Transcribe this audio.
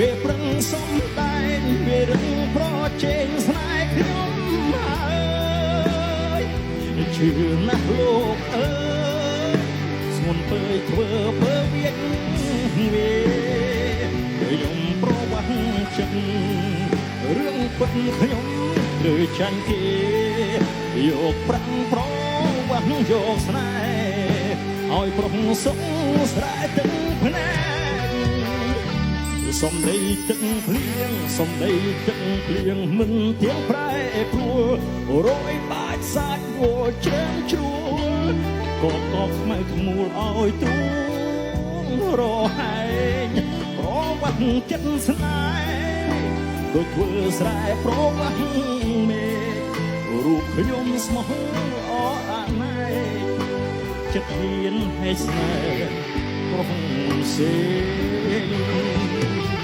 គេប្រឹងសំដែងវារឹងប្រជែងស្នេហ៍ខ្ញុំហើយជឿណាស់លោកអើយស្ងួនពើធ្វើពើវាវាខ្ញុំប្រវាស់ចិត្តរឿងពិតខ្ញុំឬចាញ់គេយកប្រាំងប្រវាស់យកស្នេហ៍ឲ្យប្រុសសុខស្រែទឹកភ្នែកសំដីទឹកភ្លៀងសំដីទឹកភ្លៀងមិនទៀងប្រែព្រួលរយបាច់សាច់វល់ជ្រើងជ្រួលក៏កប់ខ្មៅខ្មូលឲ្យទូរហែងប្រវាស់ចិត្តស្នេហ៍ដូចធ្វើស្រែប្រវាស់មេរូបខ្ញុំស្មោះអអាណែចិត្តហ៊ានឲ្យស្នេហ៍ប្រុសផ្សេង